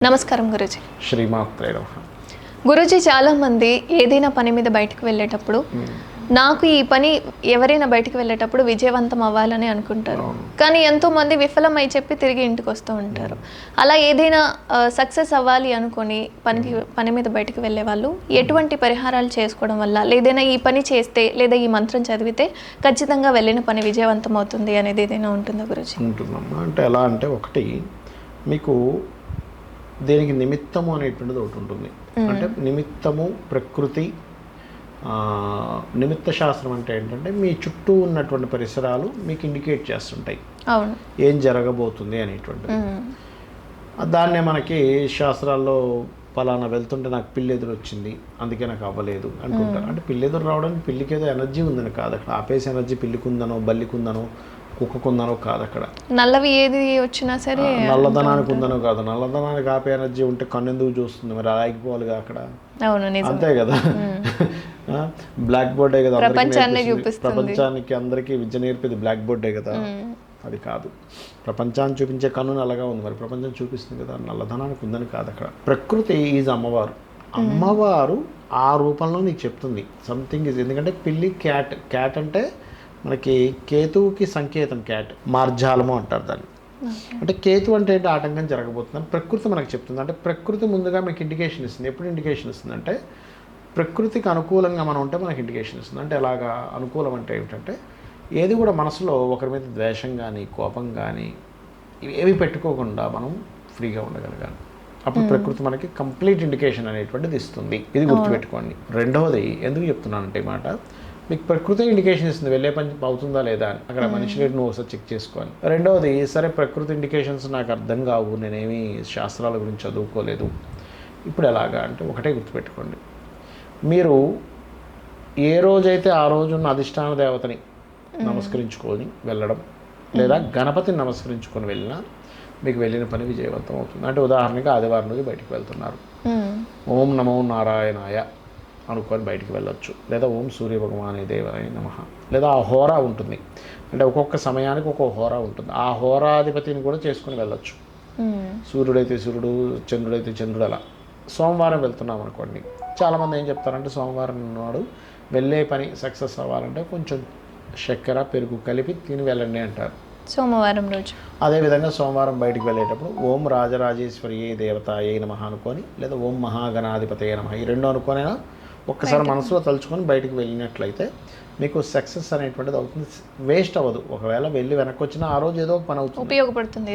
నమస్కారం గురుజీ. శ్రీమాత్రే నమః. గురుజీ, చాలా మంది ఏదైనా పని మీద బయటకు వెళ్ళేటప్పుడు నాకు ఈ పని ఎవరైనా బయటకు వెళ్ళేటప్పుడు విజయవంతం అవ్వాలని అనుకుంటారు, కానీ ఎంతో మంది విఫలమై చెప్పి తిరిగి ఇంటికి వస్తూ ఉంటారు. అలా ఏదైనా సక్సెస్ అవ్వాలి అనుకొని పని మీద బయటకు వెళ్ళే వాళ్ళు ఎటువంటి పరిహారాలు చేసుకోవడం వల్ల, లేదైనా ఈ పని చేస్తే లేదా ఈ మంత్రం చదివితే ఖచ్చితంగా వెళ్ళిన పని విజయవంతం అవుతుంది అనేది ఏదైనా ఉంటుందా గురుజీ? ఉంటుందమ్మా. అంటే ఎలా అంటే, ఒకటి మీకు దేనికి నిమిత్తము అనేటువంటిది ఒకటి ఉంటుంది. అంటే నిమిత్తము, ప్రకృతి, నిమిత్త శాస్త్రం అంటే ఏంటంటే మీ చుట్టూ ఉన్నటువంటి పరిసరాలు మీకు ఇండికేట్ చేస్తుంటాయి అవును ఏం జరగబోతుంది అనేటువంటిది. దాన్నే మనకి శాస్త్రాల్లో పలానా వెళ్తుంటే నాకు పిల్లి ఎదురు వచ్చింది అందుకే నాకు అవ్వలేదు అంటుంటారు. అంటే పిల్లి ఎదురు రావడానికి పిల్లికి ఏదో ఎనర్జీ ఉందని కాదు, అక్కడ ఆపేసి ఎనర్జీ పిల్లికి ఉందనో బల్లికి ఉందనో కుక్కకుందనో కాదు. అక్కడ నల్లవి ఏది వచ్చినా సరే నల్లధనానికి ఉందనో కాదు. నల్లధనానికి ఆపే ఎనర్జీ ఉంటే కన్ను ఎందుకు చూస్తుంది, మరి ఆగిపోవాలిగా అక్కడ. అంతే కదా. బ్లాక్ బోర్డే కదా ప్రపంచానికి అందరికీ విద్య నేర్పేది, బ్లాక్ బోర్డే కదా. అది కాదు, ప్రపంచాన్ని చూపించే కన్ను నల్లగా ఉంది, మరి ప్రపంచం చూపిస్తుంది కదా. నల్లధనానికి ఉందని కాదు అక్కడ. ప్రకృతి ఈజ్ అమ్మవారు. అమ్మవారు ఆ రూపంలో నీకు చెప్తుంది సంథింగ్ ఈజ్. ఎందుకంటే పిల్లి, క్యాట్ అంటే మనకి కేతువుకి సంకేతం. క్యాట్ మార్జాలము అంటారు దాన్ని. అంటే కేతు అంటే ఏంటి, ఆటంకం జరగబోతుందని ప్రకృతి మనకు చెప్తుంది. అంటే ప్రకృతి ముందుగా మీకు ఇండికేషన్ ఇస్తుంది. ఎప్పుడు ఇండికేషన్ ఇస్తుంది అంటే, ప్రకృతికి అనుకూలంగా మనం ఉంటే మనకి ఇండికేషన్ ఇస్తుంది. అంటే ఎలాగా అనుకూలం అంటే ఏమిటంటే, ఏది కూడా మనసులో ఒకరి మీద ద్వేషం కానీ కోపం కానీ ఏవి పెట్టుకోకుండా మనం ఫ్రీగా ఉండగలగాలి. అప్పుడు ప్రకృతి మనకి కంప్లీట్ ఇండికేషన్ అనేటువంటిది ఇస్తుంది. ఇది గుర్తుపెట్టుకోండి. రెండవది ఎందుకు చెప్తున్నానంటే మాట, మీకు ప్రకృతి ఇండికేషన్ ఇస్తుంది వెళ్ళే పని అవుతుందా లేదా అని. అక్కడ మనిషి రేటు నువ్వు ఒకసారి చెక్ చేసుకోవాలి. రెండవది, సరే ప్రకృతి ఇండికేషన్స్ నాకు అర్థం కావు, నేనేమి శాస్త్రాల గురించి చదువుకోలేదు, ఇప్పుడు ఎలాగా అంటే ఒకటే గుర్తుపెట్టుకోండి. మీరు ఏ రోజైతే ఆ రోజున్న అధిష్టాన దేవతని నమస్కరించుకొని వెళ్ళడం, లేదా గణపతిని నమస్కరించుకొని వెళ్ళినా మీకు వెళ్ళిన పని విజయవంతం అవుతుంది. అంటే ఉదాహరణకి ఆదివారం రోజు బయటికి వెళ్తున్నారు, ఓం నమో నారాయణాయ అనుకొని బయటికి వెళ్ళొచ్చు, లేదా ఓం సూర్య భగవానే దేవాయ నమః, లేదా ఆ హోరా ఉంటుంది. అంటే ఒక్కొక్క సమయానికి ఒక్కొక్క హోరా ఉంటుంది, ఆ హోరాధిపతిని కూడా చేసుకుని వెళ్ళొచ్చు. సూర్యుడైతే సూర్యుడు, చంద్రుడైతే చంద్రుడు. అలా సోమవారం వెళ్తున్నాం అనుకోండి, చాలామంది ఏం చెప్తారంటే సోమవారం నాడు వెళ్ళే పని సక్సెస్ అవ్వాలంటే కొంచెం చక్కెర పెరుగు కలిపి తిని వెళ్ళండి అంటారు సోమవారం రోజు. అదేవిధంగా సోమవారం బయటికి వెళ్ళేటప్పుడు ఓం రాజరాజేశ్వరి దేవత ఏ నమః అనుకొని, లేదా ఓం మహాగణాధిపతయ నమః, ఈ రెండు అనుకోనైనా ఒక్కసారి మనసులో తలుచుకొని బయటికి వెళ్ళినట్లయితే మీకు సక్సెస్ అనేటువంటిది అవుతుంది. వేస్ట్ అవ్వదు. ఒకవేళ వెళ్ళి వెనక్కి వచ్చినా ఆ రోజు ఏదో పని అవుతుంది, ఉపయోగపడుతుంది.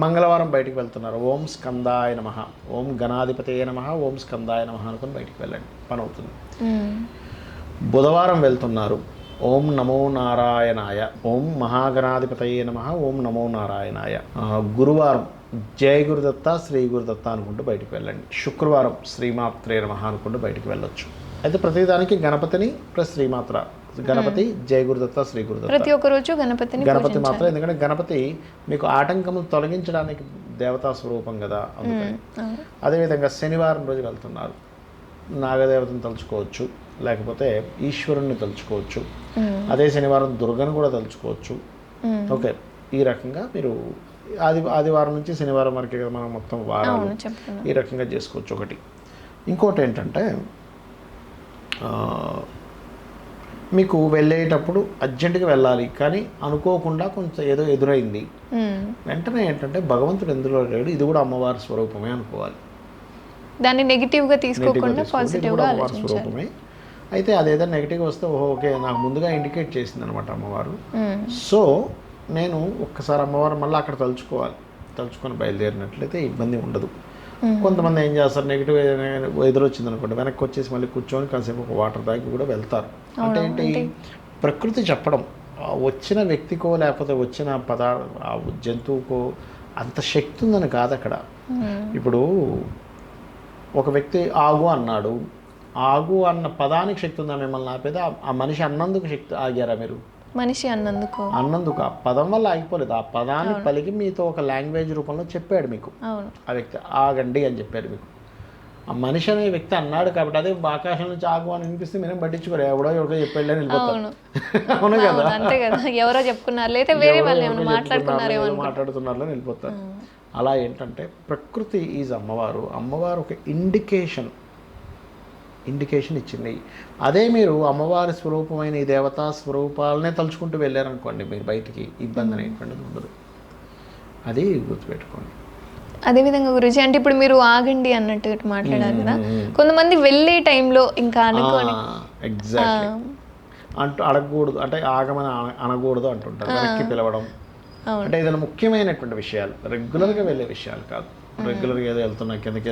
మంగళవారం బయటికి వెళ్తున్నారు, ఓం స్కందాయ నమః, ఓం గణాధిపతయ నమః, ఓం స్కందాయ నమః అనుకొని బయటికి వెళ్ళండి, పని అవుతుంది. బుధవారం వెళ్తున్నారు, ఓం నమో నారాయణాయ, ఓం మహాగణాధిపతయే నమః, ఓం నమో నారాయణాయ. గురువారం జయ గురుదత్త, శ్రీ గురుదత్త అనుకుంటూ బయటికి వెళ్ళండి. శుక్రవారం శ్రీమాత్రే నమః అనుకుంటూ బయటికి వెళ్ళొచ్చు. అయితే ప్రతిదానికి గణపతిని ప్లస్ శ్రీమాత్ర, గణపతి, జయ గురుదత్త, శ్రీ గురుదత్త, ప్రతి ఒక్క రోజు గణపతి మాత్రం. ఎందుకంటే గణపతి మీకు ఆటంకములు తొలగించడానికి దేవతా స్వరూపం కదా, అందుకని. అదేవిధంగా శనివారం రోజు వెళ్తున్నారు, నాగదేవతను తలుచుకోవచ్చు, లేకపోతే ఈశ్వరుణ్ణి తలుచుకోవచ్చు. అదే శనివారం దుర్గను కూడా తలుచుకోవచ్చు. ఓకే, ఈ రకంగా మీరు ఆదివారం నుంచి శనివారం వరకే కదా మనం మొత్తం వారాలు, ఈ రకంగా చేసుకోవచ్చు. ఒకటి. ఇంకోటి ఏంటంటే, మీకు వెళ్ళేటప్పుడు అర్జెంటుగా వెళ్ళాలి, కానీ అనుకోకుండా కొంచెం ఏదో ఎదురైంది, వెంటనే ఏంటంటే భగవంతుడు ఎందులో లేడు, ఇది కూడా అమ్మవారి స్వరూపమే అనుకోవాలి. దాన్ని నెగిటివ్గా తీసుకోకుండా పాజిటివ్గా అమ్మవారి స్వరూపమే. అయితే అదేదో నెగిటివ్గా వస్తే ఓకే, నాకు ముందుగా ఇండికేట్ చేసింది అనమాట అమ్మవారు. సో నేను ఒక్కసారి అమ్మవారు మళ్ళీ అక్కడ తలుచుకొని బయలుదేరినట్లయితే ఇబ్బంది ఉండదు. కొంతమంది ఏం చేస్తారు, నెగిటివ్ ఎదురొచ్చింది అనుకోండి, వెనక్కి వచ్చేసి మళ్ళీ కూర్చొని కాసేపు ఒక వాటర్ తాగి కూడా వెళ్తారు. అంటే ఏంటి, ప్రకృతి చెప్పడం వచ్చిన వ్యక్తికో లేకపోతే వచ్చిన జంతువుకో అంత శక్తి ఉందని కాదు అక్కడ. ఇప్పుడు ఒక వ్యక్తి ఆగు అన్నాడు, ఆగు అన్న పదానికి శక్తి ఉందా మిమ్మల్ని ఆపేదా? ఆ మనిషి అన్నందుకు శక్తి ఆగారా మీరు? మనిషి అన్నందుకు ఆ పదం వల్ల ఆగిపోలేదు, ఆ పదాన్ని పలికి మీతో ఒక లాంగ్వేజ్ రూపంలో చెప్పాడు మీకు. ఆ వ్యక్తి ఆగండి అని చెప్పాడు మీకు. ఆ మనిషి అనే వ్యక్తి అన్నాడు కాబట్టి, అదే ఆకాశం నుంచి ఆగు అని వినిపిస్తే మీరేం పట్టించుకోరు, ఎవడో చెప్పాడు అని వెళ్ళిపోతారు. అవును కదా, ఎవరో చెప్పుకున్నారు, లేదా వేరే వాళ్ళు మాట్లాడుతున్నారని వెళ్ళిపోతారు. అలా ఏంటంటే ప్రకృతి ఈజ్ అమ్మవారు ఒక ఇండికేషన్ ఇచ్చింది. అదే మీరు అమ్మవారి స్వరూపమైన ఈ దేవతా స్వరూపాలనే తలుచుకుంటూ వెళ్ళారనుకోండి, మీరు బయటికి ఇబ్బంది అనేటువంటిది ఉండదు. అది గుర్తుపెట్టుకోండి. అదేవిధంగా గురుజీ, అంటే ఇప్పుడు మీరు ఆగండి అన్నట్టు మాట్లాడారు కదా, కొంతమంది వెళ్ళే టైంలో ఇంకా అనుకోని ఎగ్జాక్ట్లీ అంటూ అడగకూడదు, అంటే ఆగమని అనకూడదు అంటుంటారు. వెనక్కి పిలవడం అంటే ఏదైనా ముఖ్యమైనటువంటి విషయాలు, రెగ్యులర్గా వెళ్ళే విషయాలు కాదు. రెగ్యులర్గా ఏదో వెళ్తున్నా, కిందకి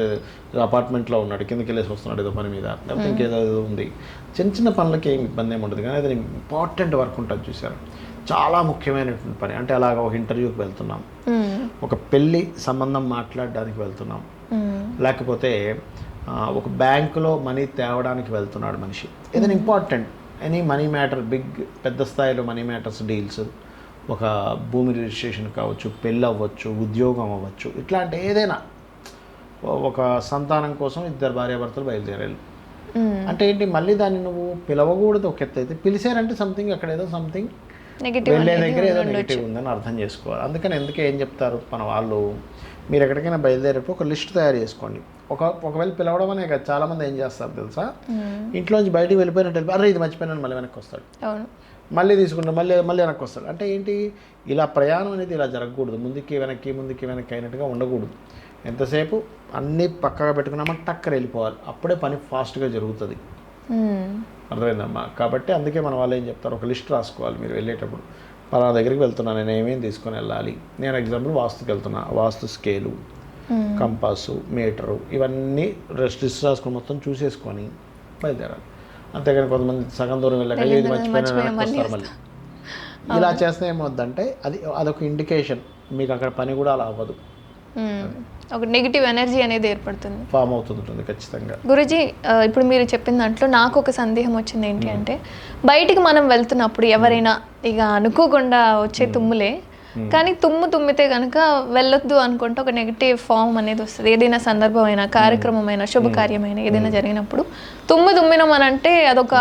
అపార్ట్మెంట్లో ఉన్నాడు, కిందకి వెళ్ళేసి వస్తున్నాడు ఏదో పని మీద, లేకపోతే ఇంకేదో ఉంది, చిన్న చిన్న పనులకి ఏం ఇబ్బంది ఏమి ఉండదు. కానీ ఏదైనా ఇంపార్టెంట్ వర్క్ ఉంటుంది చూసారు, చాలా ముఖ్యమైనటువంటి పని, అంటే అలాగ ఒక ఇంటర్వ్యూకి వెళ్తున్నాం, ఒక పెళ్ళి సంబంధం మాట్లాడడానికి వెళ్తున్నాం, లేకపోతే ఒక బ్యాంకులో మనీ తేవడానికి వెళ్తున్నాడు మనిషి, ఏదైనా ఇంపార్టెంట్ ఎనీ మనీ మ్యాటర్, పెద్ద స్థాయిలో మనీ మ్యాటర్స్ డీల్స్, ఒక భూమి రిజిస్ట్రేషన్ కావచ్చు, పెళ్ళి అవ్వచ్చు, ఉద్యోగం అవ్వచ్చు, ఇట్లాంటి ఏదైనా, ఒక సంతానం కోసం ఇద్దరు భార్యాభర్తలు బయలుదేరారు అంటే ఏంటి, మళ్ళీ దాన్ని నువ్వు పిలవకూడదు. ఒక ఎత్తు అయితే పిలిచారంటే సంథింగ్ అక్కడ ఏదో సంథింగ్ వెళ్ళే దగ్గర ఏదో నెగిటివ్ ఉందని అర్థం చేసుకోవాలి. అందుకని ఎందుకే ఏం చెప్తారు మన వాళ్ళు, మీరు ఎక్కడికైనా బయలుదేరేప్పుడు ఒక లిస్ట్ తయారు చేసుకోండి. ఒకవేళ పిలవడం అనే కదా, చాలామంది ఏం చేస్తారు తెలుసా, ఇంట్లోంచి బయటికి వెళ్ళిపోయినట్టు అరే ఇది మర్చిపోయినాను మళ్ళీ వెనక్కి వస్తాడు, మళ్ళీ తీసుకుంటాడు, మళ్ళీ వెనక్కి వస్తాడు. అంటే ఏంటి, ఇలా ప్రయాణం అనేది ఇలా జరగకూడదు, ముందుకి వెనక్కి అయినట్టుగా ఉండకూడదు. ఎంతసేపు అన్నీ పక్కగా పెట్టుకున్నామని టక్కర వెళ్ళిపోవాలి, అప్పుడే పని ఫాస్ట్గా జరుగుతుంది. అర్థమైందమ్మా? కాబట్టి అందుకే మన వాళ్ళు ఏం చెప్తారు, ఒక లిస్ట్ రాసుకోవాలి మీరు వెళ్ళేటప్పుడు. పలానా దగ్గరికి వెళ్తున్నాను, నేను ఏమేమి తీసుకొని వెళ్ళాలి. నేను ఎగ్జాంపుల్ వాస్తుకి వెళ్తున్నా, వాస్తు స్కేలు, కంపాసు, మీటరు, ఇవన్నీ లిస్ట్ రాసుకొని మొత్తం చూసేసుకొని బయలుదేరాలి. అంతేగాని కొంతమంది సగం దూరం వెళ్ళాక ఇది మర్చిపోయినా వస్తారు మళ్ళీ. ఇలా చేస్తే ఏమవుద్దంటే అదొక ఇండికేషన్, మీకు అక్కడ పని కూడా అలా అవ్వదు, ఒక నెగిటివ్ ఎనర్జీ అనేది ఏర్పడుతుంది, ఫామ్ అవుతుంటుంది ఖచ్చితంగా. గురుజీ, ఇప్పుడు మీరు చెప్పిన దాంట్లో నాకు ఒక సందేహం వచ్చింది. ఏంటి అంటే, బయటికి మనం వెళ్తున్నప్పుడు ఎవరైనా ఇక అనుకోకుండా వచ్చే తుమ్ములే, కానీ తుమ్మితే కనుక వెళ్ళొద్దు అనుకుంటే ఒక నెగిటివ్ ఫామ్ అనేది వస్తుంది. ఏదైనా సందర్భమైన, కార్యక్రమమైన, శుభకార్యమైన ఏదైనా జరిగినప్పుడు తుమ్మినామనంటే అదొక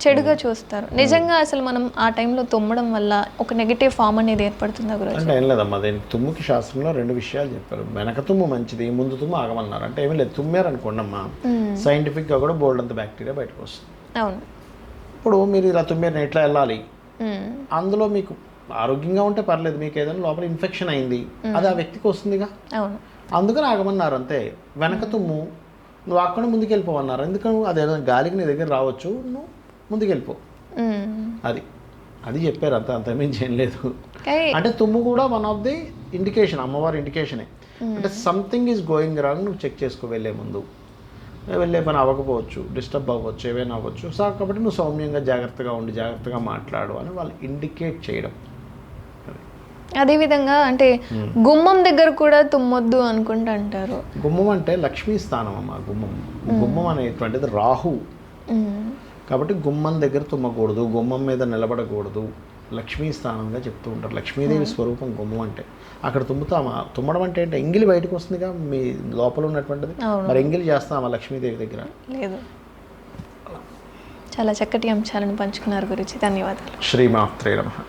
చెడుగా చూస్తారు. నిజంగా అసలు మనం ఆ టైంలో తుమ్మడం వల్ల ఒక నెగిటివ్ ఫామ్ అనేది ఏర్పడుతుందా గురించి? అంటే ఏం లేదమ్మా, దీనికి తుమ్ముకి శాస్త్రంలో 2 విషయాలు చెప్పారు. వెనక తుమ్ము మంచిది, ముందు తుమ్ము ఆగమన్నారు. అంటే ఏమీ లేదు, తుమ్మారు అనుకోండమ్మా, సైంటిఫిక్గా కూడా బోల్డ్ అంత బ్యాక్టీరియా బయటకు వస్తుంది. అవును. ఇప్పుడు మీరు ఇలా తుమ్మారు, ఎట్లా వెళ్ళాలి, అందులో మీకు ఆరోగ్యంగా ఉంటే పర్లేదు, మీకు ఏదైనా లోపల ఇన్ఫెక్షన్ అయింది, అది ఆ వ్యక్తికి వస్తుందిగా. అవును. అందుకని ఆగమన్నారు అంతే. వెనక తుమ్ము, నువ్వు అక్కడ ముందుకు వెళ్ళిపోవన్నారు. ఎందుకని అదేదో గాలికి నీ దగ్గర రావచ్చు, నువ్వు ముందుకు వెళ్ళిపో, అది చెప్పారు. అంతమించి ఏం లేదు. అంటే తుమ్ము కూడా వన్ ఆఫ్ ది ఇండికేషన్, అమ్మవారి ఇండికేషనే. అంటే సంథింగ్ ఈజ్ గోయింగ్ రాంగ్, నువ్వు చెక్ చేసుకో వెళ్ళే ముందు. వెళ్ళే పని అవ్వకపోవచ్చు, డిస్టర్బ్ అవ్వచ్చు, ఏవైనా అవ్వచ్చు. కాబట్టి నువ్వు సౌమ్యంగా జాగ్రత్తగా ఉండి జాగ్రత్తగా మాట్లాడు అని వాళ్ళు ఇండికేట్ చేయడం. అదేవిధంగా అంటే గుమ్మం దగ్గర కూడా తుమ్మొద్దు అనుకుంటా అంటారు. గుమ్మం అంటే లక్ష్మీ స్థానం అమ్మ. గుమ్మం అనేటువంటిది రాహు, కాబట్టి గుమ్మం దగ్గర తుమ్మకూడదు, గుమ్మం మీద నిలబడకూడదు. లక్ష్మీ స్థానంగా చెప్తూ ఉంటారు. లక్ష్మీదేవి స్వరూపం గుమ్మం అంటే. అక్కడ తుమ్ముతామా? తుమ్మడం అంటే ఏంటి, ఎంగిలి బయటకు వస్తుందిగా మీ లోపల ఉన్నటువంటిది. మరి ఎంగిలి చేస్తామా లక్ష్మీదేవి దగ్గర? లేదు. చాలా చక్కటి అంశాలను పంచుకున్నారు గురించి, ధన్యవాదాలు. శ్రీమాత్రే నమః.